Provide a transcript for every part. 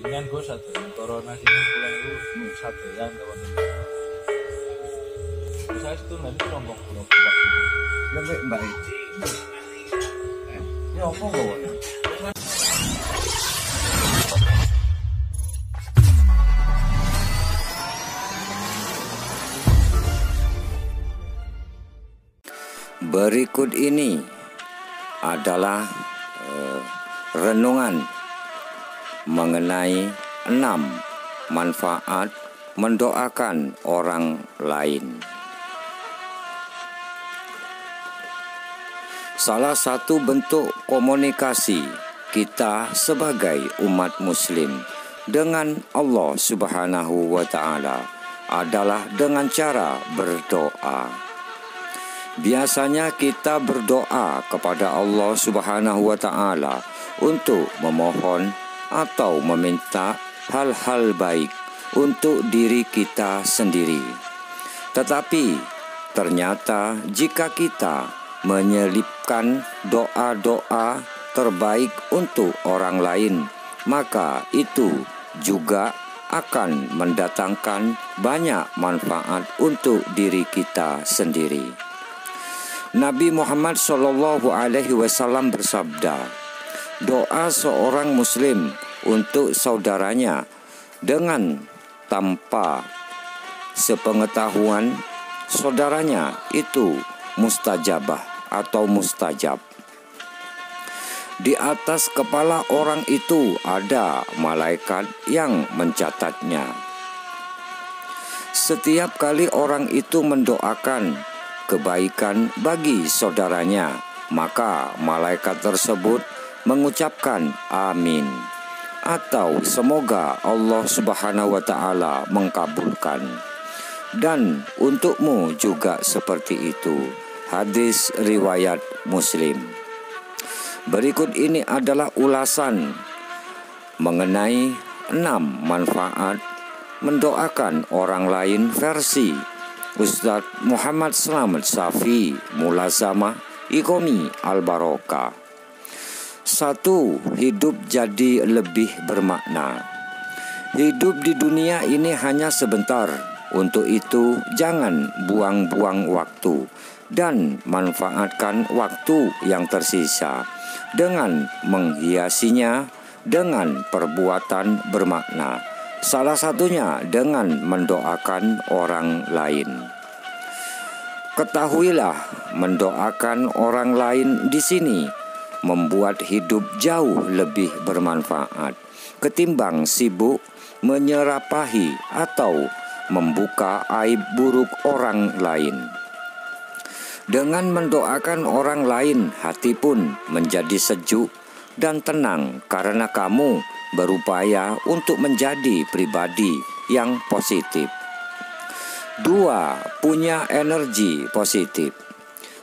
Jingan gue sate corona sini pulang itu sate yang kawan ini. Saya itu nanti rombong pulau kubak. Lebih baik. Ini apa kawan? Berikut ini adalah renungan mengenai 6 manfaat mendoakan orang lain. Salah satu bentuk komunikasi kita sebagai umat muslim dengan Allah Subhanahu wa Ta'ala adalah dengan cara berdoa. Biasanya kita berdoa kepada Allah Subhanahu wa Ta'ala untuk memohon atau meminta hal-hal baik untuk diri kita sendiri. Tetapi ternyata jika kita menyelipkan doa-doa terbaik untuk orang lain, maka itu juga akan mendatangkan banyak manfaat untuk diri kita sendiri. Nabi Muhammad SAW bersabda, doa seorang muslim untuk saudaranya dengan tanpa sepengetahuan saudaranya itu mustajabah atau mustajab. Di atas kepala orang itu ada malaikat yang mencatatnya. Setiap kali orang itu mendoakan kebaikan bagi saudaranya, maka malaikat tersebut mengucapkan amin atau semoga Allah Subhanahu wa Ta'ala mengkabulkan. Dan untukmu juga seperti itu. Hadis riwayat Muslim. Berikut ini adalah ulasan mengenai 6 manfaat mendoakan orang lain versi Ustadz Muhammad Slamet Safi Mulazamah Iqomi Al-Barokah. 1. Hidup jadi lebih bermakna. Hidup di dunia ini hanya sebentar. Untuk itu jangan buang-buang waktu dan manfaatkan waktu yang tersisa dengan menghiasinya dengan perbuatan bermakna. Salah satunya dengan mendoakan orang lain. Ketahuilah, mendoakan orang lain di sini membuat hidup jauh lebih bermanfaat ketimbang sibuk menyerapahi atau membuka aib buruk orang lain. Dengan mendoakan orang lain, hati pun menjadi sejuk dan tenang karena kamu berupaya untuk menjadi pribadi yang positif. 2. Punya energi positif.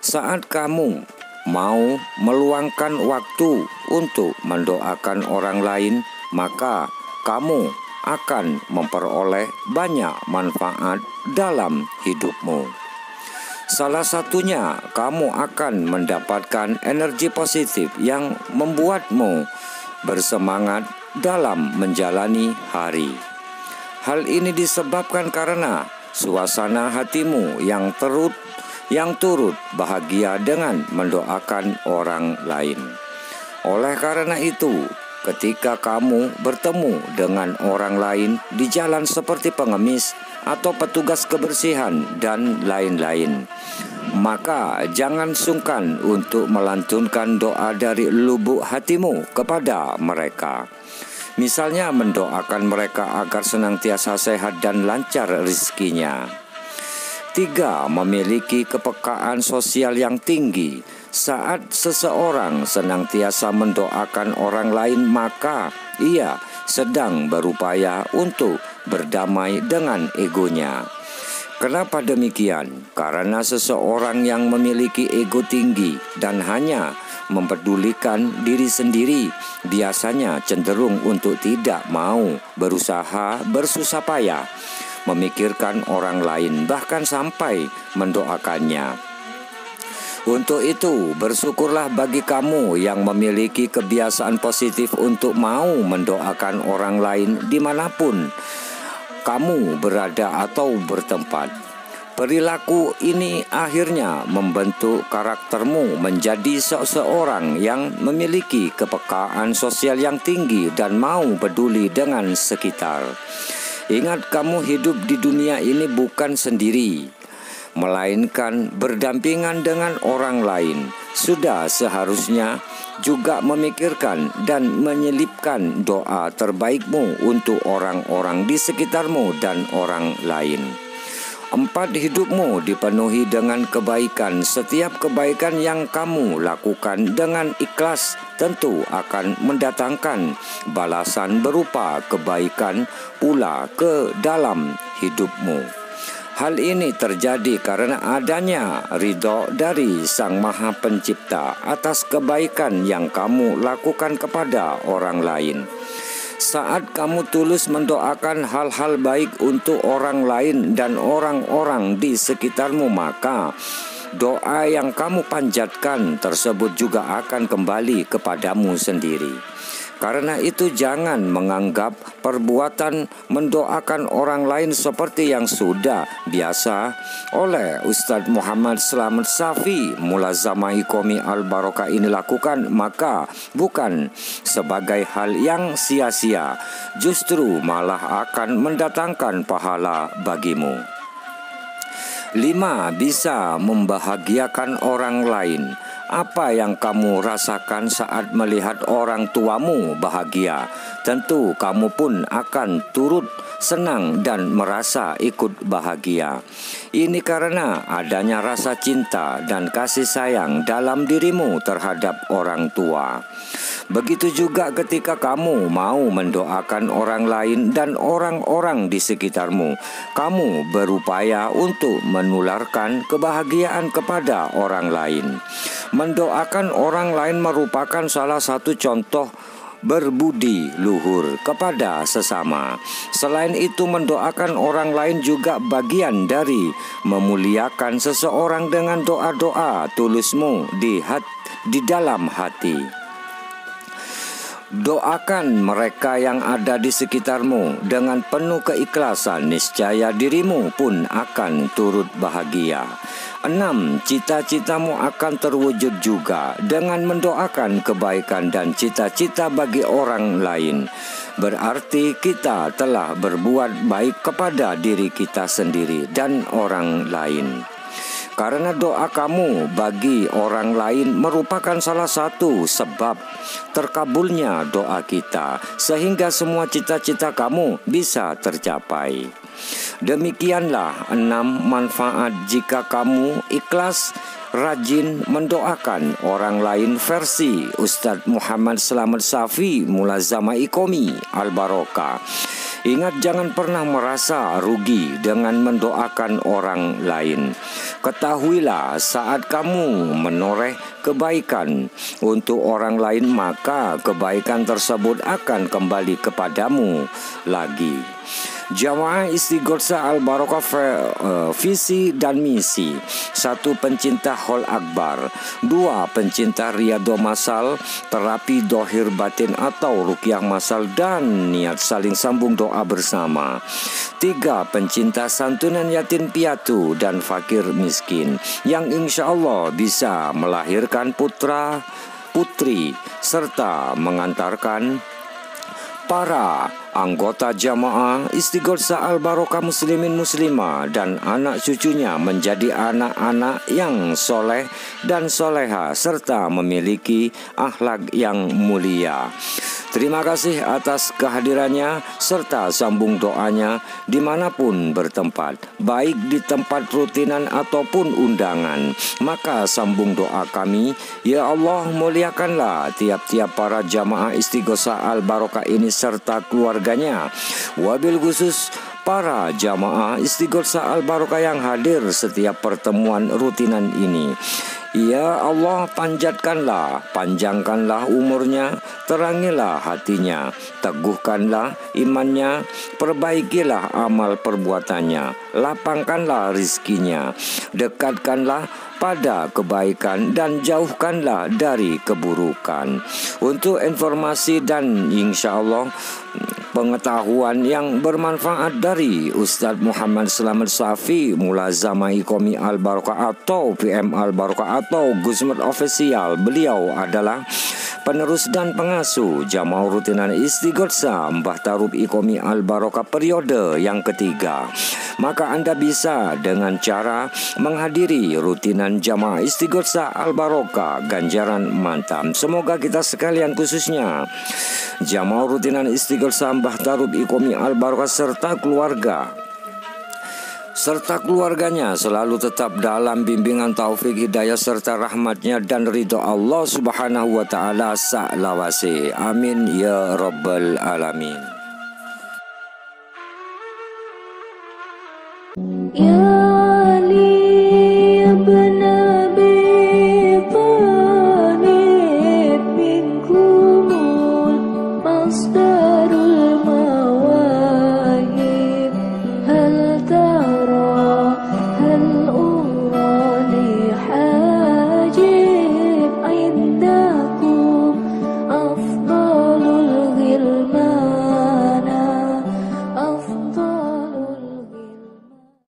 Saat kamu mau meluangkan waktu untuk mendoakan orang lain, maka kamu akan memperoleh banyak manfaat dalam hidupmu. Salah satunya, kamu akan mendapatkan energi positif yang membuatmu bersemangat dalam menjalani hari. Hal ini disebabkan karena suasana hatimu yang turut bahagia dengan mendoakan orang lain. Oleh karena itu, ketika kamu bertemu dengan orang lain di jalan seperti pengemis atau petugas kebersihan dan lain-lain, maka jangan sungkan untuk melantunkan doa dari lubuk hatimu kepada mereka. Misalnya mendoakan mereka agar senantiasa sehat dan lancar rezekinya. 3. Memiliki kepekaan sosial yang tinggi. Saat seseorang senantiasa mendoakan orang lain, maka ia sedang berupaya untuk berdamai dengan egonya. Kenapa demikian? Karena seseorang yang memiliki ego tinggi dan hanya mempedulikan diri sendiri biasanya cenderung untuk tidak mau berusaha bersusah payah memikirkan orang lain, bahkan sampai mendoakannya. Untuk itu, bersyukurlah bagi kamu yang memiliki kebiasaan positif untuk mau mendoakan orang lain dimanapun kamu berada atau bertempat. Perilaku ini akhirnya membentuk karaktermu menjadi seseorang yang memiliki kepekaan sosial yang tinggi dan mau peduli dengan sekitar. Ingat, kamu hidup di dunia ini bukan sendiri, melainkan berdampingan dengan orang lain. Sudah seharusnya juga memikirkan dan menyelipkan doa terbaikmu untuk orang-orang di sekitarmu dan orang lain. 4. Hidupmu dipenuhi dengan kebaikan. Setiap kebaikan yang kamu lakukan dengan ikhlas tentu akan mendatangkan balasan berupa kebaikan pula ke dalam hidupmu. Hal ini terjadi karena adanya ridho dari Sang Maha Pencipta atas kebaikan yang kamu lakukan kepada orang lain. Saat kamu tulus mendoakan hal-hal baik untuk orang lain dan orang-orang di sekitarmu, maka doa yang kamu panjatkan tersebut juga akan kembali kepadamu sendiri. Karena itu jangan menganggap perbuatan mendoakan orang lain seperti yang sudah biasa oleh Ustadz Muhammad Slamet Safi Mulazamah Iqomi Al-Barokah ini lakukan, maka bukan sebagai hal yang sia-sia, justru malah akan mendatangkan pahala bagimu. 5. Bisa membahagiakan orang lain. Apa yang kamu rasakan saat melihat orang tuamu bahagia? Tentu kamu pun akan turut senang dan merasa ikut bahagia. Ini karena adanya rasa cinta dan kasih sayang dalam dirimu terhadap orang tua. Begitu juga ketika kamu mau mendoakan orang lain dan orang-orang di sekitarmu, kamu berupaya untuk menularkan kebahagiaan kepada orang lain. Mendoakan orang lain merupakan salah satu contoh berbudi luhur kepada sesama. Selain itu, mendoakan orang lain juga bagian dari memuliakan seseorang dengan doa-doa tulusmu di dalam hati. Doakan mereka yang ada di sekitarmu dengan penuh keikhlasan, niscaya dirimu pun akan turut bahagia. 6. Cita-citamu akan terwujud juga dengan mendoakan kebaikan dan cita-cita bagi orang lain. Berarti kita telah berbuat baik kepada diri kita sendiri dan orang lain. Karena doa kamu bagi orang lain merupakan salah satu sebab terkabulnya doa kita, sehingga semua cita-cita kamu bisa tercapai. Demikianlah 6 manfaat jika kamu ikhlas rajin mendoakan orang lain versi Ustadz Muhammad Slamet Safi Mulazamah Iqomi Al-Barokah. Ingat, jangan pernah merasa rugi dengan mendoakan orang lain. Ketahuilah, saat kamu menoreh kebaikan untuk orang lain, maka kebaikan tersebut akan kembali kepadamu lagi. Jamaah Istighosah Al-Barokah visi dan misi. 1. Pencinta Hol Akbar. 2. Pencinta Riyadho Masal, terapi dohir batin atau ruqyah masal dan niat saling sambung doa bersama. 3. Pencinta santunan yatim piatu dan fakir miskin, yang insya Allah bisa melahirkan putra putri serta mengantarkan para anggota jamaah Istighosah Al-Barokah muslimin muslimah dan anak cucunya menjadi anak-anak yang soleh dan soleha serta memiliki akhlak yang mulia. Terima kasih atas kehadirannya serta sambung doanya dimanapun bertempat, baik di tempat rutinan ataupun undangan. Maka sambung doa kami, ya Allah, muliakanlah tiap-tiap para jamaah Istighosah Al-Barokah ini serta keluarganya, wabil khusus para jamaah Istighosah Al-Barokah yang hadir setiap pertemuan rutinan ini. Ya Allah, panjangkanlah umurnya, terangilah hatinya, teguhkanlah imannya, perbaikilah amal perbuatannya, lapangkanlah rizkinya, dekatkanlah pada kebaikan dan jauhkanlah dari keburukan. Untuk informasi dan insya Allah pengetahuan yang bermanfaat dari Ustadz Muhammad Slamet Safi, Mulazamah Iqomi Al-Barokah atau PM Al-Barokah atau Gusmut Official. Beliau adalah penerus dan pengasuh Jamaah Rutinan Istighotsah Mbah Tarub Iqomi Al-Barokah periode yang ketiga. Maka Anda bisa dengan cara menghadiri rutinan Jamaah Istighotsah Al-Barokah ganjaran mantap. Semoga kita sekalian, khususnya Jamaah Rutinan Istighotsah Mbah Tarub Iqomi Al-Barokah serta keluarganya selalu tetap dalam bimbingan taufik hidayah serta rahmatnya dan ridho Allah Subhanahu wa ta'ala sa'lawase. Amin ya rabbal alamin. Ya Ali ibn Abi Thalib minkumul masdar